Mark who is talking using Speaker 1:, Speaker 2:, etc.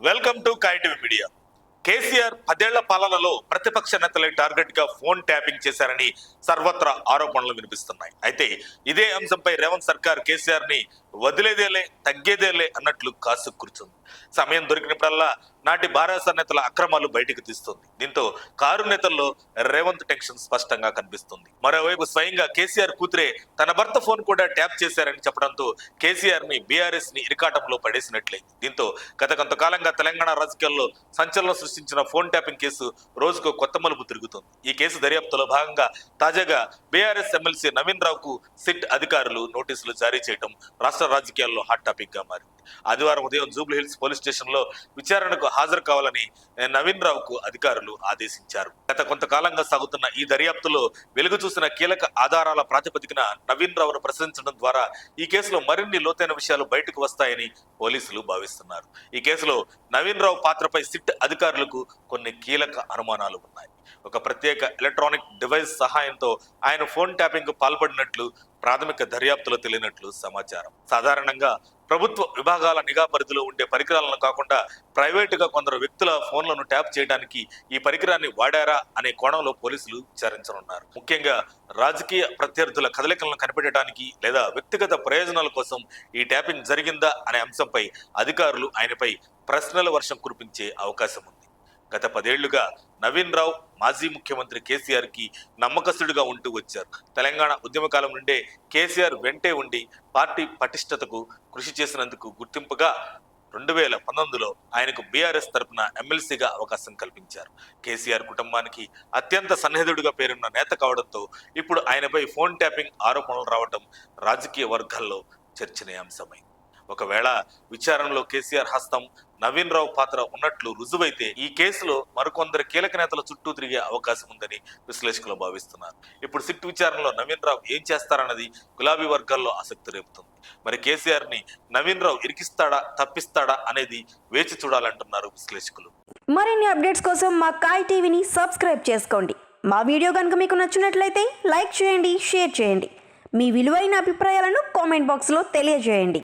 Speaker 1: Welcome to కైటివి media. KCR 10 ఏళ్ల పాలనలో ప్రతిపక్ష నేతలే టార్గెట్ గా ఫోన్ ట్యాపింగ్ చేశారని సర్వత్రా ఆరోపణలు వినిపిస్తున్నాయి. అయితే ఇదే అంశంపై రేవంత్ సర్కార్ కేసీఆర్ ని వదిలేదేలే తగ్గేదేలే అన్నట్లు కాసు కూర్చుంది. సమయం దొరికినప్పుడల్లా నాటి బారాస నేతల అక్రమాలు బయటకు తీస్తుంది. దీంతో కారు నేతల్లో రేవంత్ టెన్షన్ స్పష్టంగా కనిపిస్తుంది. మరోవైపు స్వయంగా కేసీఆర్ కూతురే తన భర్త ఫోన్ కూడా ట్యాప్ చేశారని చెప్పడంతో కేసీఆర్ ని బీఆర్ఎస్ ని ఇరకాటంలో పడేసినట్లయింది. దీంతో గత కొంతకాలంగా తెలంగాణ రాజకీయాల్లో సంచలనం సృష్టించిన ఫోన్ ట్యాపింగ్ కేసు రోజుకు కొత్త మలుపు తిరుగుతుంది. ఈ కేసు దర్యాప్తులో భాగంగా తాజాగా బీఆర్ఎస్ ఎమ్మెల్సీ నవీన్ రావుకు సిట్ అధికారులు నోటీసులు జారీ చేయడం రాష్ట్ర రాజకీయాల్లో హాట్ టాపిక్ గా మారింది. ఆదివారం ఉదయం జూబ్లీ హిల్స్ పోలీస్ స్టేషన్ లో విచారణకు హాజరు కావాలని నవీన్ రావుకు అధికారులు ఆదేశించారు. గత కొంతకాలంగా సాగుతున్న ఈ దర్యాప్తులో వెలుగు చూసిన కీలక ఆధారాల ప్రాతిపదికన నవీన్ రావును ప్రశ్నించడం ద్వారా ఈ కేసులో మరిన్ని లోతైన విషయాలు బయటకు వస్తాయని పోలీసులు భావిస్తున్నారు. ఈ కేసులో నవీన్ రావు పాత్రపై సిట్ అధికారులకు కొన్ని కీలక అనుమానాలు ఉన్నాయి. ఒక ప్రత్యేక ఎలక్ట్రానిక్ డివైస్ సహాయంతో ఆయన ఫోన్ ట్యాపింగ్ కు పాల్పడినట్లు ప్రాథమిక దర్యాప్తులో తెలియనట్లు సమాచారం. సాధారణంగా ప్రభుత్వ విభాగాల నిఘా పరిధిలో ఉండే పరికరాలను కాకుండా ప్రైవేటుగా కొందరు వ్యక్తుల ఫోన్లను ట్యాప్ చేయడానికి ఈ పరికరాన్ని వాడారా అనే కోణంలో పోలీసులు విచారించనున్నారు. ముఖ్యంగా రాజకీయ ప్రత్యర్థుల కదలికలను కనిపెట్టడానికి లేదా వ్యక్తిగత ప్రయోజనాల కోసం ఈ ట్యాపింగ్ జరిగిందా అనే అంశంపై అధికారులు ఆయనపై ప్రశ్నల వర్షం కురిపించే అవకాశం ఉంది. గత 10 ఏళ్లుగా నవీన్ రావు మాజీ ముఖ్యమంత్రి కేసీఆర్ కి నమ్మకస్తుడిగా ఉంటూ వచ్చారు. తెలంగాణ ఉద్యమకాలం నుండే కేసీఆర్ వెంటే ఉండి పార్టీ పటిష్టతకు కృషి చేసినందుకు గుర్తింపుగా 2019లో ఆయనకు బీఆర్ఎస్ తరపున ఎమ్మెల్సీగా అవకాశం కల్పించారు. కేసీఆర్ కుటుంబానికి అత్యంత సన్నిహితుడిగా పేరున్న నేత కావడంతో ఇప్పుడు ఆయనపై ఫోన్ ట్యాపింగ్ ఆరోపణలు రావడం రాజకీయ వర్గాల్లో చర్చనీయాంశమైంది. ఒకవేళ విచారణలో కేసీఆర్ హస్తం నవీన్ రావు పాత్ర ఉన్నట్లు రుజువైతే ఈ కేసులో మరికొందరు కీలక నేతల చుట్టూ తిరిగే అవకాశం ఉందని విశ్లేషకులు భావిస్తున్నారు. ఇప్పుడు సిట్ విచారణలో నవీన్ రావు ఏం చేస్తారన్నది గులాబీ వర్గాల్లో ఆసక్తి రేపుతుంది. మరి కేసీఆర్ ని నవీన్ రావు ఇరికిస్తాడా తప్పిస్తాడా అనేది వేచి చూడాలంటున్నారు విశ్లేషకులు.
Speaker 2: మరిన్ని అప్డేట్స్ కోసం మా కాయ్ టీవీని సబ్స్క్రైబ్ చేసుకోండి. మా వీడియో కనుక మీకు నచ్చినట్లయితే లైక్ చేయండి, షేర్ చేయండి. మీ విలువైన అభిప్రాయాలను కామెంట్ బాక్స్లో తెలియజేయండి.